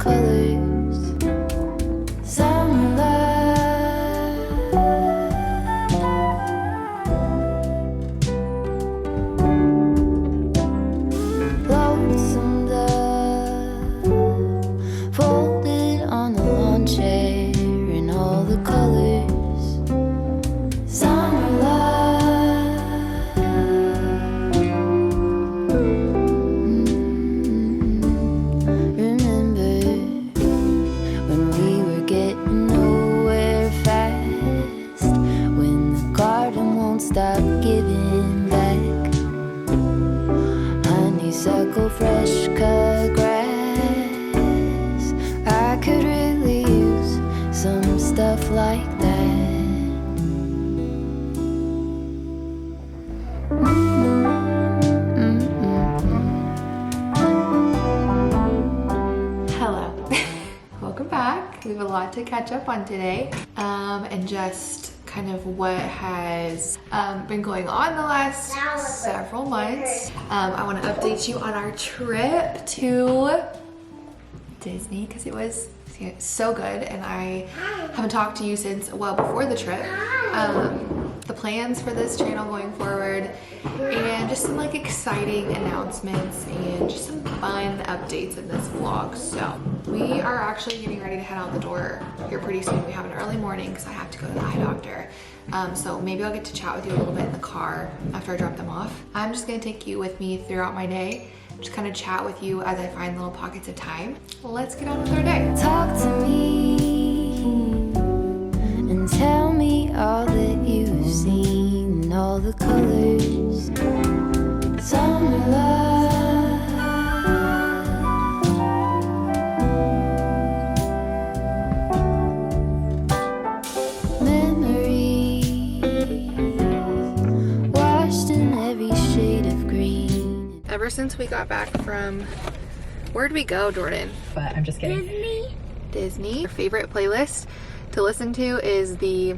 colors. Summer love, lonesome dove, folded on the lawn chair in all the colors. Summer love, remember when we were getting nowhere fast, when the garden won't stop giving back. Honeysuckle, fresh cut grass. I could really use some stuff like that. Hello. Welcome back. We have a lot to catch up on today, and just kind of what has been going on the last several months. I want to update you on our trip to Disney because it was so good, and I haven't talked to you since, well, before the trip. The plans for this channel going forward, and just some like exciting announcements and just some fun updates in this vlog. So we are actually getting ready to head out the door here pretty soon. We have an early morning because I have to go to the eye doctor. So maybe I'll get to chat with you a little bit in the car after I drop them off. I'm just gonna take you with me throughout my day, just kind of chat with you as I find little pockets of time. Let's get on with our day. Talk to me and tell me all that you've seen, all the colors. Summer love, memories washed in every shade of green. Ever since we got back from, where'd we go, Jordan? But I'm just kidding. Disney. Our favorite playlist to listen to is the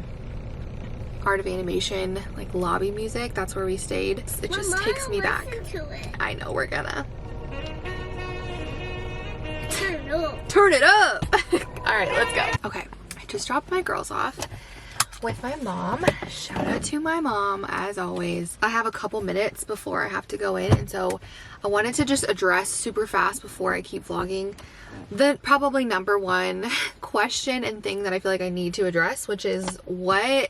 Art of Animation, like lobby music. That's where we stayed. It just takes me back. I know, we're gonna turn it up. All right, let's go. Okay, I just dropped my girls off with my mom. Shout out to my mom as always. I have a couple minutes before I have to go in, and so I wanted to just address super fast before I keep vlogging the probably number one question and thing that I feel like I need to address, which is, what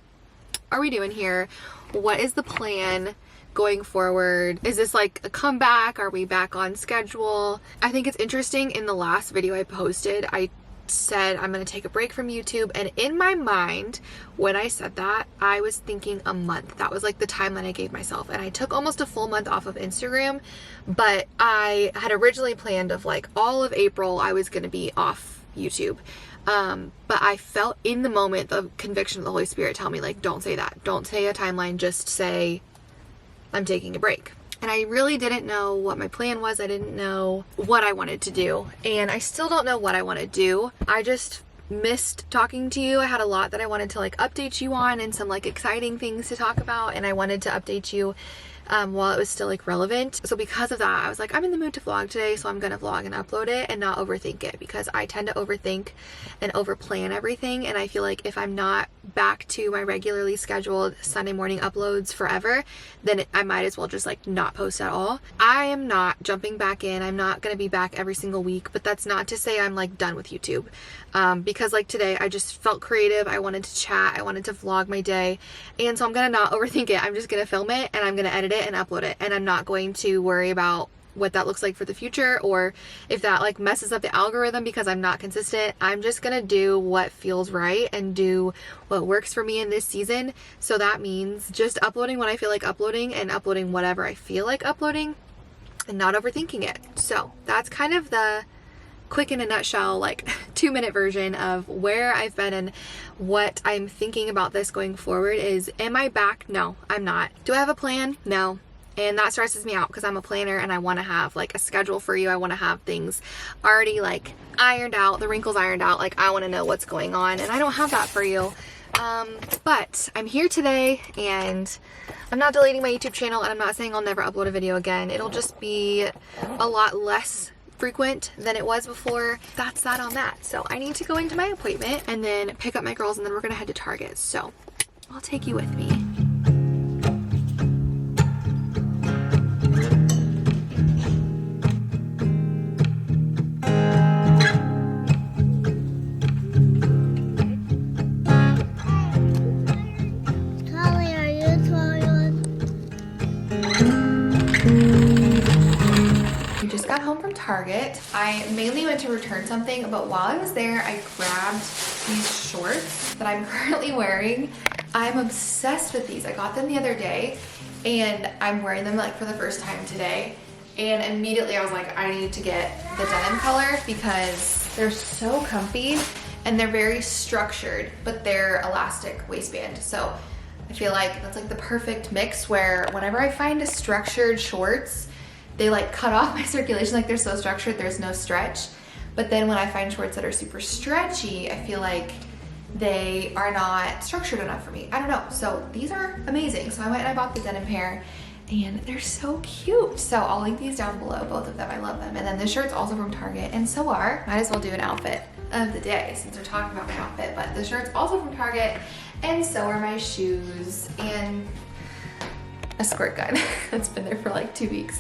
are we doing here? What is the plan going forward? Is this like a comeback? Are we back on schedule? I think it's interesting, in the last video I posted, I said I'm gonna take a break from YouTube, and in my mind when I said that, I was thinking a month. That was like the timeline I gave myself, and I took almost a full month off of Instagram, but I had originally planned of like all of April I was gonna be off YouTube. But I felt in the moment the conviction of the Holy Spirit tell me, like, don't say that, don't say a timeline, just say I'm taking a break. And I really didn't know what my plan was. I didn't know what I wanted to do. And I still don't know what I want to do. I just missed talking to you. I had a lot that I wanted to like update you on, and some like exciting things to talk about. And I wanted to update you while it was still like relevant. So because of that, I was like, I'm in the mood to vlog today, so I'm gonna vlog and upload it and not overthink it, because I tend to overthink and overplan everything. And I feel like if I'm not back to my regularly scheduled Sunday morning uploads forever, then I might as well just like not post at all. I am not jumping back in. I'm not gonna be back every single week, but that's not to say I'm like done with YouTube. Because like today I just felt creative. I wanted to chat, I wanted to vlog my day, and so I'm gonna not overthink it. I'm just gonna film it and I'm gonna edit it and upload it, and I'm not going to worry about what that looks like for the future, or if that like messes up the algorithm because I'm not consistent. I'm just gonna do what feels right and do what works for me in this season. So that means just uploading when I feel like uploading, and uploading whatever I feel like uploading, and not overthinking it. So that's kind of the quick, in a nutshell, like 2-minute version of where I've been and what I'm thinking about this going forward. Is, am I back? No, I'm not. Do I have a plan? No. And that stresses me out because I'm a planner and I want to have like a schedule for you. I want to have things already like ironed out, the wrinkles ironed out. Like, I want to know what's going on, and I don't have that for you. But I'm here today, and I'm not deleting my YouTube channel, and I'm not saying I'll never upload a video again. It'll just be a lot less frequent than it was before. That's that on that. So I need to go into my appointment and then pick up my girls, and then we're gonna head to Target. So I'll take you with me. Got home from Target. I mainly went to return something, but while I was there, I grabbed these shorts that I'm currently wearing. I'm obsessed with these. I got them the other day and I'm wearing them like for the first time today. And immediately I was like, I need to get the denim color because they're so comfy and they're very structured, but they're elastic waistband. So I feel like that's like the perfect mix where whenever I find a structured shorts, they like cut off my circulation, like they're so structured, there's no stretch. But then when I find shorts that are super stretchy, I feel like they are not structured enough for me. I don't know, so these are amazing. So I went and I bought the denim pair and they're so cute. So I'll link these down below, both of them, I love them. And then this shirt's also from Target, and so might as well do an outfit of the day since we're talking about my outfit, but the shirt's also from Target, and so are my shoes, and a squirt gun that's been there for like 2 weeks.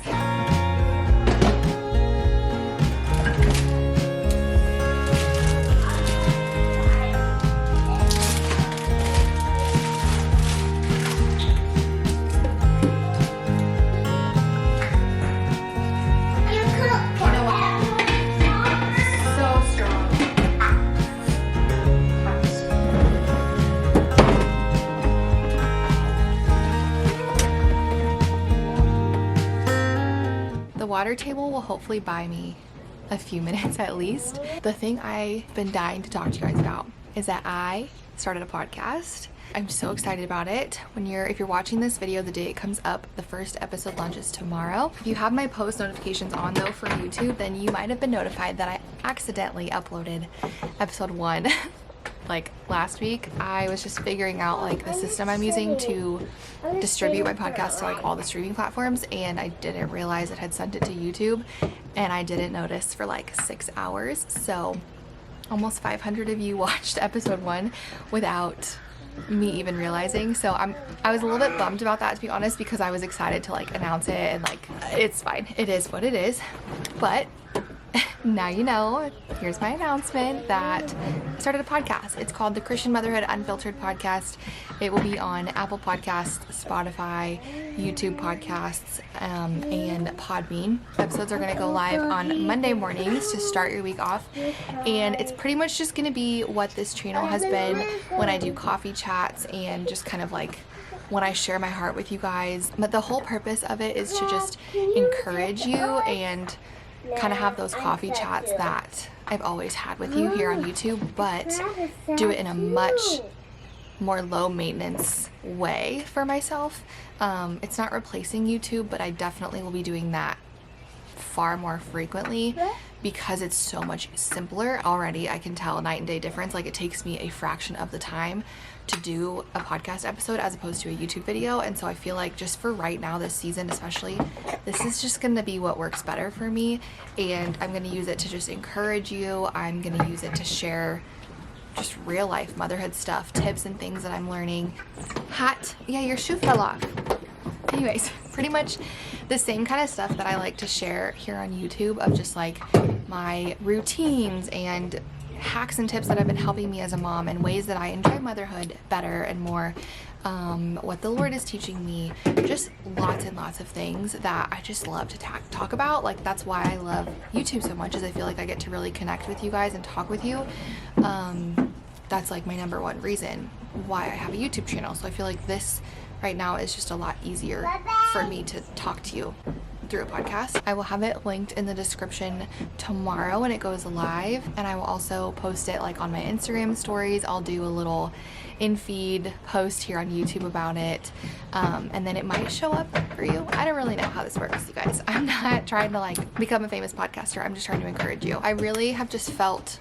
The water table will hopefully buy me a few minutes at least. The thing I've been dying to talk to you guys about is that I started a podcast. I'm so excited about it. If you're watching this video the day it comes up, the first episode launches tomorrow. If you have my post notifications on though for YouTube, then you might have been notified that I accidentally uploaded episode 1 like last week. I was just figuring out like the system I'm using to distribute my podcast to like all the streaming platforms, and I didn't realize it had sent it to YouTube, and I didn't notice for like 6 hours. So almost 500 of you watched episode 1 without me even realizing. So I was a little bit bummed about that, to be honest, because I was excited to like announce it, and like it's fine, it is what it is. But now you know, here's my announcement that I started a podcast. It's called the Christian Motherhood Unfiltered podcast. It will be on Apple Podcasts, Spotify, YouTube podcasts, and Podbean. Episodes are going to go live on Monday mornings to start your week off. And it's pretty much just going to be what this channel has been when I do coffee chats and just kind of like when I share my heart with you guys. But the whole purpose of it is to just encourage you and kind of have those coffee chats that I've always had with you here on YouTube, but do it in a much more low maintenance way for myself. It's not replacing YouTube, but I definitely will be doing that far more frequently because it's so much simpler. Already I can tell a night and day difference. Like it takes me a fraction of the time to do a podcast episode as opposed to a YouTube video. And so I feel like just for right now, this season especially, this is just going to be what works better for me. And I'm going to use it to just encourage you. I'm going to use it to share just real life motherhood stuff, tips and things that I'm learning. Yeah, your shoe fell off. Anyways, pretty much the same kind of stuff that I like to share here on YouTube of just like my routines and hacks and tips that have been helping me as a mom and ways that I enjoy motherhood better and more, what the Lord is teaching me, just lots and lots of things that I just love to talk about. Like that's why I love YouTube so much, is I feel like I get to really connect with you guys and talk with you. That's like my number one reason why I have a YouTube channel. So I feel like this right now is just a lot easier for me to talk to you through a podcast. I will have it linked in the description tomorrow when it goes live, and I will also post it like on my Instagram stories. I'll do a little in-feed post here on YouTube about it, and then it might show up for you. I don't really know how this works, you guys. I'm not trying to like become a famous podcaster. I'm just trying to encourage you. I really have just felt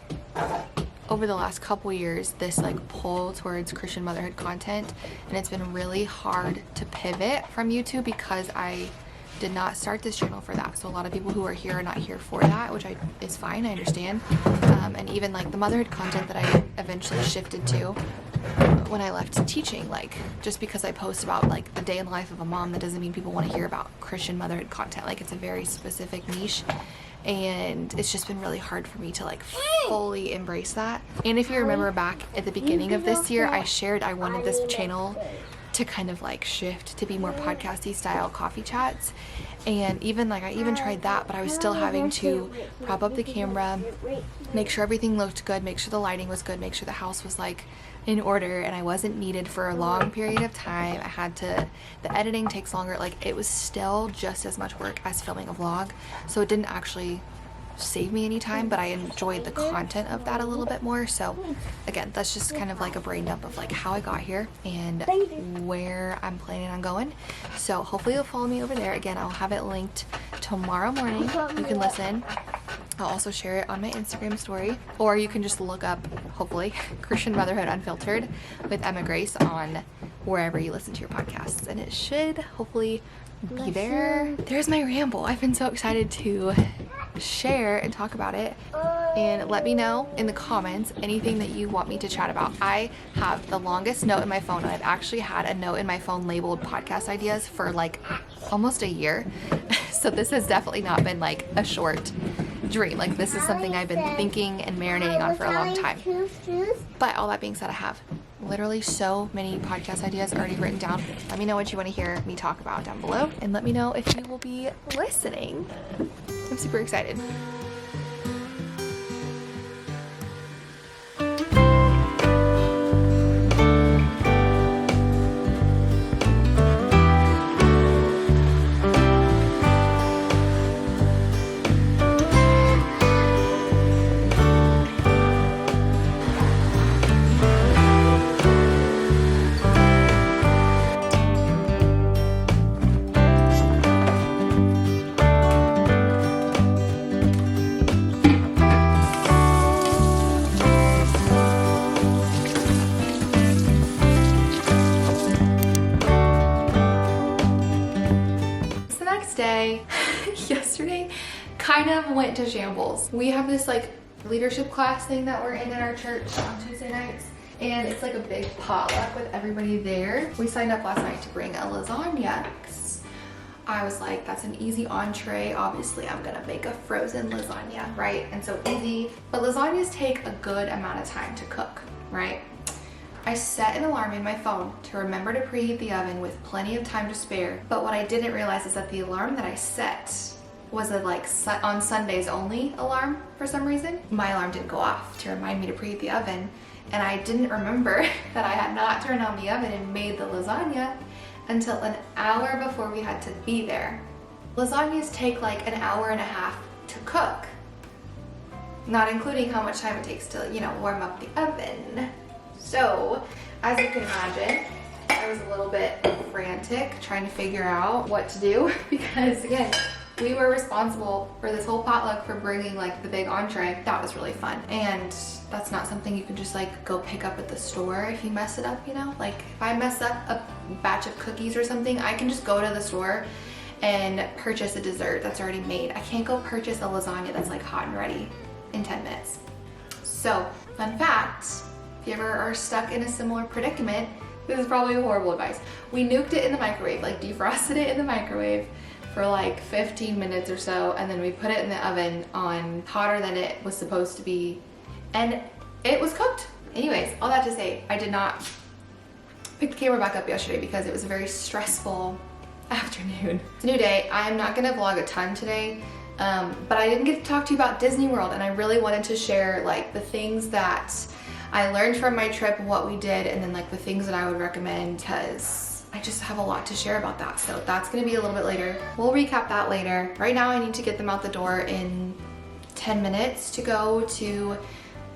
over the last couple years this like pull towards Christian motherhood content, and it's been really hard to pivot from YouTube because I did not start this channel for that. So a lot of people who are here are not here for that, which is fine, I understand. And even like the motherhood content that I eventually shifted to when I left teaching, like just because I post about like the day in the life of a mom, that doesn't mean people want to hear about Christian motherhood content. Like it's a very specific niche, and it's just been really hard for me to like fully embrace that. And if you remember back at the beginning of this year, I shared I wanted this channel to kind of like shift to be more podcasty style coffee chats. And even like I even tried that, but I was still having to prop up the camera, make sure everything looked good, make sure the lighting was good, make sure the house was like in order, and I wasn't needed for a long period of time. I had to, the editing takes longer. Like it was still just as much work as filming a vlog, so it didn't actually save me any time, but I enjoyed the content of that a little bit more. So again, that's just kind of like a brain dump of like how I got here and where I'm planning on going. So hopefully you'll follow me over there. Again, I'll have it linked tomorrow morning. You can listen. I'll also share it on my Instagram story, or you can just look up, hopefully, Christian Motherhood Unfiltered with Emma Grace on wherever you listen to your podcasts, and it should hopefully be there. There's my ramble. I've been so excited to share and talk about it, and let me know in the comments anything that you want me to chat about. I have the longest note in my phone, and I've actually had a note in my phone labeled podcast ideas for like almost a year. So this has definitely not been like a short dream. Like this is something I've been thinking and marinating on for a long time. But all that being said, I have literally so many podcast ideas already written down. Let me know what you want to hear me talk about down below, and let me know if you will be listening. I'm super excited. Day yesterday kind of went to shambles. We have this like leadership class thing that we're in at our church on Tuesday nights, and it's like a big potluck with everybody there. We signed up last night to bring a lasagna. I was like, that's an easy entree. Obviously I'm gonna make a frozen lasagna, right? And so easy, but lasagnas take a good amount of time to cook, right? I set an alarm in my phone to remember to preheat the oven with plenty of time to spare, but what I didn't realize is that the alarm that I set was a like on Sundays only alarm for some reason. My alarm didn't go off to remind me to preheat the oven, and I didn't remember that I had not turned on the oven and made the lasagna until an hour before we had to be there. Lasagnas take like an hour and a half to cook, not including how much time it takes to, you know, warm up the oven. So, as you can imagine, I was a little bit frantic trying to figure out what to do, because again, we were responsible for this whole potluck for bringing like the big entree. That was really fun, and that's not something you can just like go pick up at the store if you mess it up, you know? Like if I mess up a batch of cookies or something, I can just go to the store and purchase a dessert that's already made. I can't go purchase a lasagna that's like hot and ready in 10 minutes. So, fun fact, if you ever are stuck in a similar predicament, this is probably horrible advice. We nuked it in the microwave, like defrosted it in the microwave for like 15 minutes or so, and then we put it in the oven on hotter than it was supposed to be, and it was cooked. Anyways, all that to say, I did not pick the camera back up yesterday because it was a very stressful afternoon. It's a new day. I'm not gonna vlog a ton today, but I didn't get to talk to you about Disney World, and I really wanted to share like the things that I learned from my trip and what we did, and then like the things that I would recommend, because I just have a lot to share about that. So that's gonna be a little bit later. We'll recap that later. Right now I need to get them out the door in 10 minutes to go to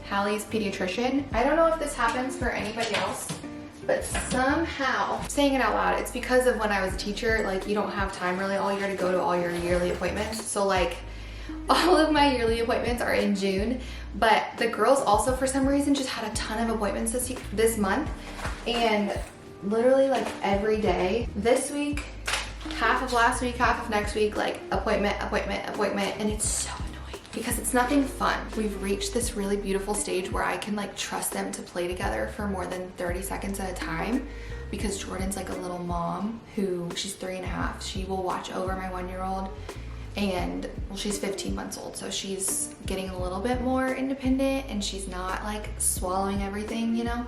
Hallie's pediatrician. I don't know if this happens for anybody else, but somehow, saying it out loud, it's because of when I was a teacher, like you don't have time really all year to go to all your yearly appointments. So like all of my yearly appointments are in June, but the girls also for some reason just had a ton of appointments this month, and literally like every day this week half of last week, half of next week, like appointment, and it's so annoying because it's nothing fun. We've reached this really beautiful stage where I can like trust them to play together for more than 30 seconds at a time, because Jordan's like a little mom who, she's 3.5. She will watch over my 1-year-old, and well, she's 15 months old, so she's getting a little bit more independent and she's not like swallowing everything, you know?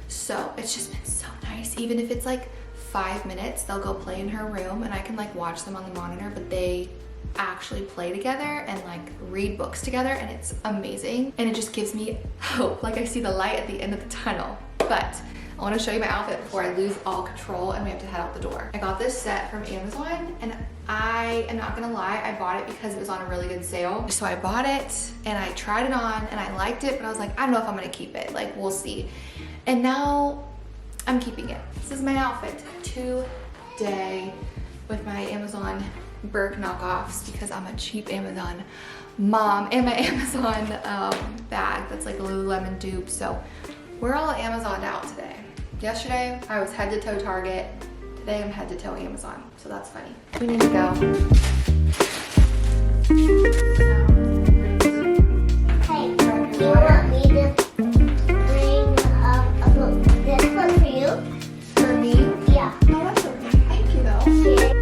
So it's just been so nice. Even if it's like 5 minutes, they'll go play in her room and I can like watch them on the monitor, but they actually play together and like read books together, and it's amazing. And it just gives me hope. Like I see the light at the end of the tunnel. But I want to show you my outfit before I lose all control and we have to head out the door. I got this set from Amazon, and I am not gonna lie, I bought it because it was on a really good sale. So I bought it and I tried it on and I liked it, but I was like, I don't know if I'm gonna keep it. Like, we'll see. And now I'm keeping it. This is my outfit today with my Amazon Burke knockoffs, because I'm a cheap Amazon mom, and my Amazon bag that's like a Lululemon dupe. So we're all Amazoned out today. Yesterday I was head to toe Target. Today I'm head to toe Amazon. So that's funny. We need to go. Hey, do you want me to bring a book? This one for you? For me? Yeah. Oh, that's okay. Thank you though. Here.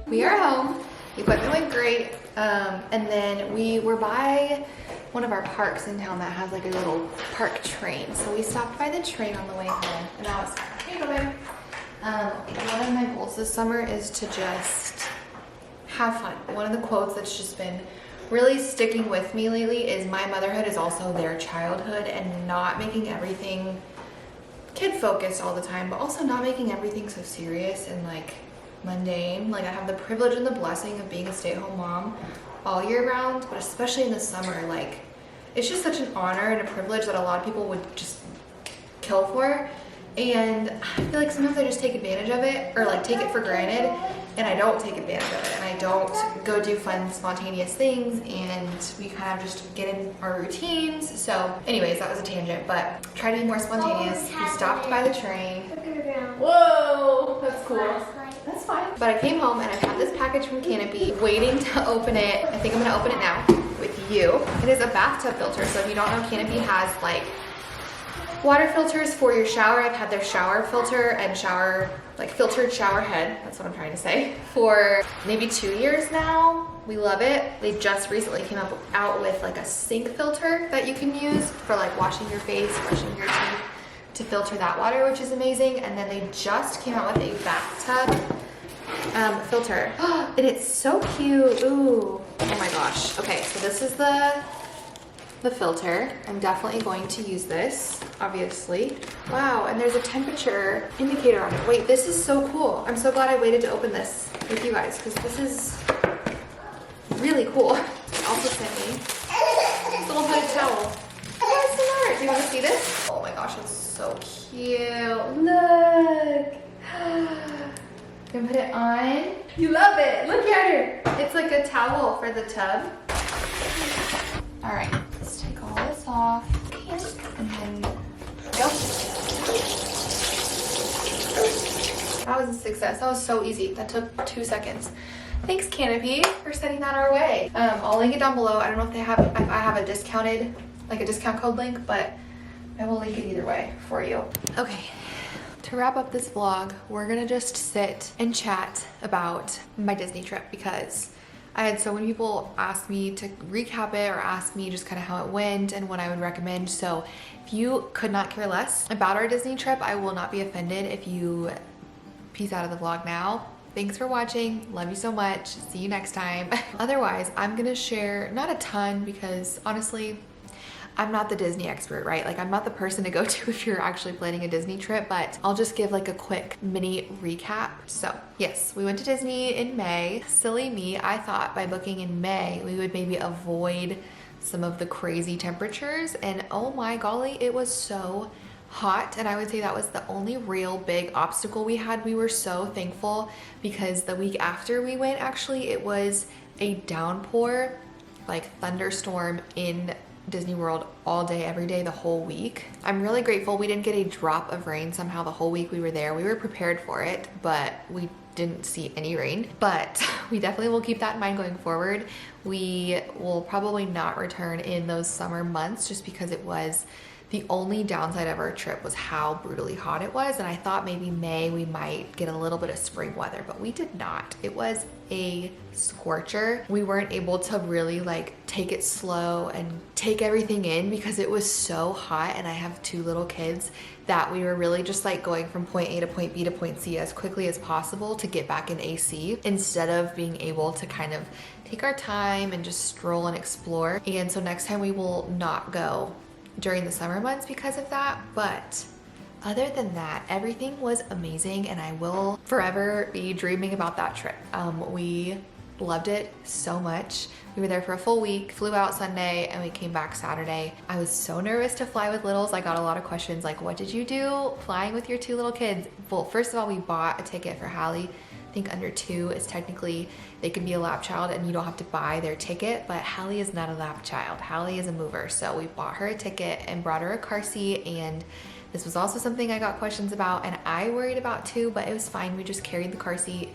We are home. The equipment went great. And then we were by one of our parks in town that has like a little park train. So we stopped by the train on the way home, and that was fun. Hey, baby. One of my goals this summer is to just have fun. One of the quotes that's just been really sticking with me lately is, my motherhood is also their childhood, and not making everything kid focused all the time, but also not making everything so serious and like mundane. Like, I have the privilege and the blessing of being a stay-at-home mom all year round, but especially in the summer, like, it's just such an honor and a privilege that a lot of people would just kill for. And I feel like sometimes I just take advantage of it, or like take it for granted, and I don't take advantage of it, and I don't go do fun, spontaneous things, and we kind of just get in our routines. So anyways, that was a tangent, but try to be more spontaneous. We stopped by the train. Whoa, that's cool. That's fine. But I came home and I have this package from Canopy, waiting to open it. I think I'm gonna open it now with you. It is a bathtub filter. So if you don't know, Canopy has like water filters for your shower. I've had their shower filter and shower, like filtered shower head, that's what I'm trying to say, for maybe 2 years now. We love it. They just recently came out with like a sink filter that you can use for like washing your face, brushing your teeth, to filter that water, which is amazing. And then they just came out with a bathtub filter, and it's so cute. Ooh, oh my gosh. Okay, so this is the filter. I'm definitely going to use this, obviously. Wow, and there's a temperature indicator on it. Wait, this is so cool. I'm so glad I waited to open this with you guys, because this is really cool. They also sent me this little hooded towel. What's the matter? Do you want to see this? Oh my gosh, it's so cute. Look. You can put it on. You love it. Look at her. It's like a towel for the tub. All right, let's take all this off. And then go. That was a success. That was so easy. That took 2 seconds. Thanks, Canopy, for sending that our way. I'll link it down below. I don't know if I have a discounted, like a discount code link, but I will link it either way for you. Okay, to wrap up this vlog, we're gonna just sit and chat about my Disney trip, because I had so many people ask me to recap it, or ask me just kind of how it went and what I would recommend. So if you could not care less about our Disney trip, I will not be offended if you peace out of the vlog now. Thanks for watching. Love you so much. See you next time. Otherwise, I'm gonna share not a ton, because honestly, I'm not the Disney expert, right? Like, I'm not the person to go to if you're actually planning a Disney trip, but I'll just give like a quick mini recap. So yes, we went to Disney in May. Silly me, I thought by booking in May, we would maybe avoid some of the crazy temperatures, and oh my golly, it was so hot, and I would say that was the only real big obstacle we had. We were so thankful because the week after we went, actually, it was a downpour, like thunderstorm in Disney World all day, every day, the whole week. I'm really grateful we didn't get a drop of rain somehow the whole week we were there. We were prepared for it, but we didn't see any rain. But we definitely will keep that in mind going forward. We will probably not return in those summer months just because it was the only downside of our trip was how brutally hot it was. And I thought maybe May we might get a little bit of spring weather, but we did not. It was a scorcher. We weren't able to really like take it slow and take everything in because it was so hot, and I have 2 little kids that we were really just like going from point A to point B to point C as quickly as possible to get back in AC instead of being able to kind of take our time and just stroll and explore. And so next time we will not go during the summer months because of that. But other than that, everything was amazing, and I will forever be dreaming about that trip. We loved it so much. We were there for a full week, flew out Sunday, and we came back Saturday. I was so nervous to fly with littles. I got a lot of questions like, what did you do flying with your 2 little kids? Well, first of all, we bought a ticket for Hallie. I think under 2 is technically, they can be a lap child and you don't have to buy their ticket, but Hallie is not a lap child. Hallie is a mover. So we bought her a ticket and brought her a car seat, and this was also something I got questions about and I worried about too, but it was fine. We just carried the car seat.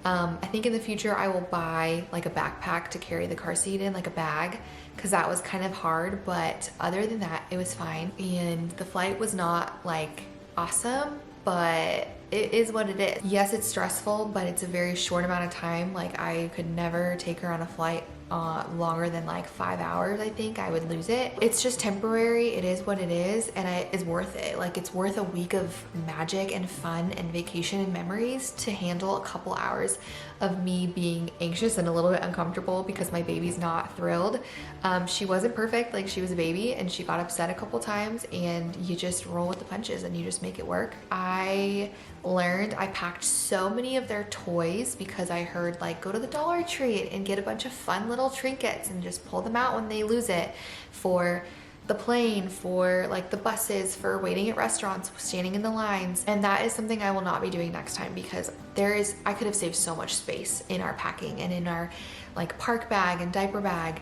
I think in the future I will buy like a backpack to carry the car seat in, like a bag, because that was kind of hard, but other than that, it was fine. And the flight was not like awesome, but it is what it is. Yes, it's stressful, but it's a very short amount of time. Like I could never take her on a flight longer than like 5 hours. I think I would lose it. It's just temporary. It is what it is, and it is worth it. Like it's worth a week of magic and fun and vacation and memories to handle a couple hours of me being anxious and a little bit uncomfortable because my baby's not thrilled. She wasn't perfect, like she was a baby and she got upset a couple times, and you just roll with the punches and you just make it work. I packed so many of their toys because I heard like go to the Dollar Tree and get a bunch of fun little trinkets and just pull them out when they lose it, for the plane, for like the buses, for waiting at restaurants, standing in the lines. And that is something I will not be doing next time because I could have saved so much space in our packing and in our like park bag and diaper bag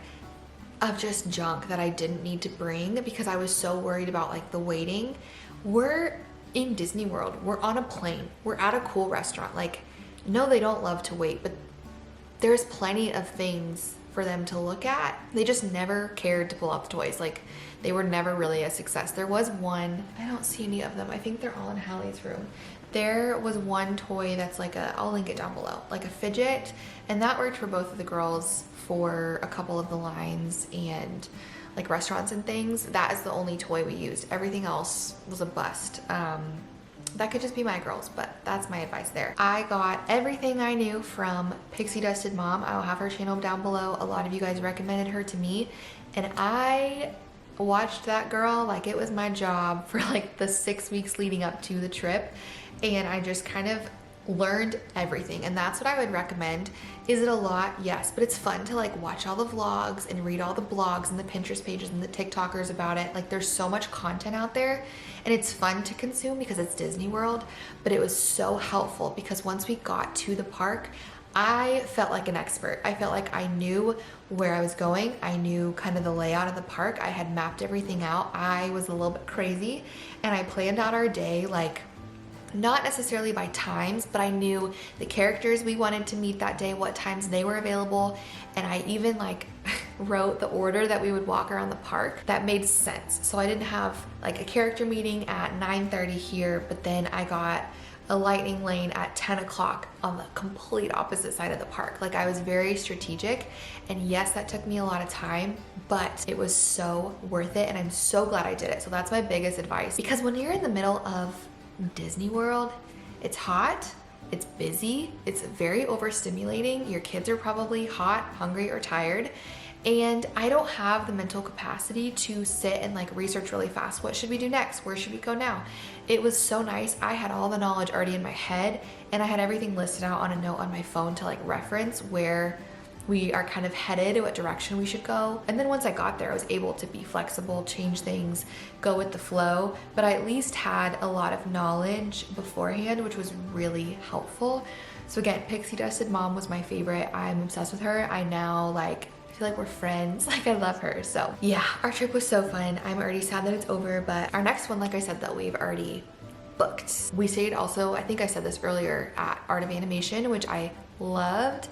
of just junk that I didn't need to bring because I was so worried about like the waiting. We're in Disney World, we're on a plane, we're at a cool restaurant. Like, no, they don't love to wait, but there's plenty of things for them to look at. They just never cared to pull out the toys. Like, they were never really a success. There was one, I don't see any of them. I think they're all in Hallie's room. There was one toy that's like I'll link it down below, like a fidget, and that worked for both of the girls for a couple of the lines and like restaurants and things. That is the only toy we used. Everything else was a bust. That could just be my girls, but that's my advice there. I got everything I knew from Pixie Dusted Mom. I'll have her channel down below. A lot of you guys recommended her to me, and I watched that girl like it was my job for like the 6 weeks leading up to the trip, and I just kind of learned everything. And that's what I would recommend. Is it a lot? Yes, but it's fun to like watch all the vlogs and read all the blogs and the Pinterest pages and the TikTokers about it. Like there's so much content out there, and it's fun to consume because it's Disney World. But it was so helpful because once we got to the park, I felt like an expert. I felt like I knew where I was going. I knew kind of the layout of the park. I had mapped everything out. I was a little bit crazy, and I planned out our day like not necessarily by times, but I knew the characters we wanted to meet that day, what times they were available, and I even like wrote the order that we would walk around the park that made sense. So I didn't have like a character meeting at 9:30 here, but then I got a lightning lane at 10 o'clock on the complete opposite side of the park. Like I was very strategic, and yes, that took me a lot of time, but it was so worth it, and I'm so glad I did it. So that's my biggest advice, because when you're in the middle of Disney World, it's hot, it's busy, it's very overstimulating. Your kids are probably hot, hungry, or tired. And I don't have the mental capacity to sit and like research really fast. What should we do next? Where should we go now? It was so nice. I had all the knowledge already in my head, and I had everything listed out on a note on my phone to like reference where we are kind of headed, what direction we should go. And then once I got there, I was able to be flexible, change things, go with the flow. But I at least had a lot of knowledge beforehand, which was really helpful. So again, Pixie Dusted Mom was my favorite. I'm obsessed with her. I now feel like we're friends. Like, I love her. So yeah, our trip was so fun. I'm already sad that it's over, but our next one, like I said, that we've already booked. We stayed also, I think I said this earlier, at Art of Animation, which I loved.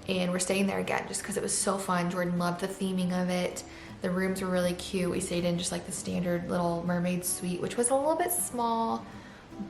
And we're staying there again just because it was so fun. Jordan loved the theming of it. The rooms were really cute. We stayed in just like the standard little mermaid suite, which was a little bit small,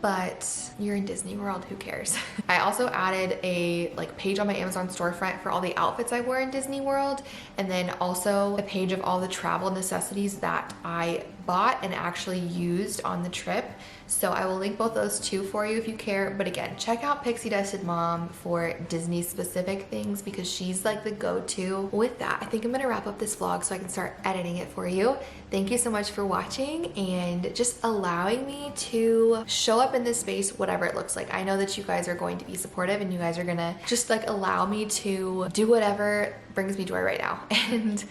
but you're in Disney World, who cares? I also added a page on my Amazon storefront for all the outfits I wore in Disney World, and then also a page of all the travel necessities that I bought and actually used on the trip. So I will link both those two for you if you care. But again, check out Pixie Dusted Mom for Disney specific things because she's like the go-to with that. I think I'm gonna wrap up this vlog so I can start editing it for you. Thank you so much for watching and just allowing me to show up in this space, whatever it looks like. I know that you guys are going to be supportive and you guys are gonna just allow me to do whatever brings me joy right now. And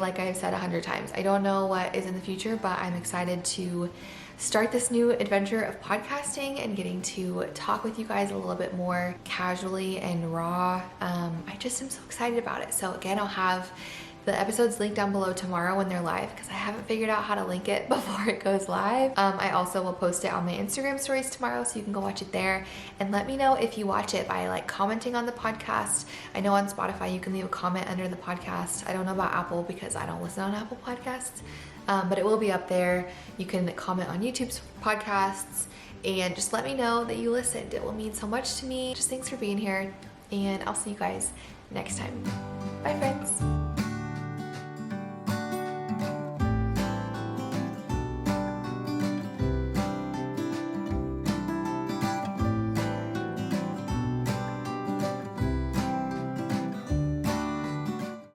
like I've said 100 times, I don't know what is in the future, but I'm excited to start this new adventure of podcasting and getting to talk with you guys a little bit more casually and raw. I just am so excited about it. So again, I'll have the episodes linked down below tomorrow when they're live because I haven't figured out how to link it before it goes live. I also will post it on my Instagram stories tomorrow so you can go watch it there, and let me know if you watch it by commenting on the podcast. I know on Spotify you can leave a comment under the podcast. I don't know about Apple because I don't listen on Apple Podcasts, but it will be up there. You can comment on YouTube's podcasts and just let me know that you listened. It will mean so much to me. Just thanks for being here, and I'll see you guys next time. Bye, friends.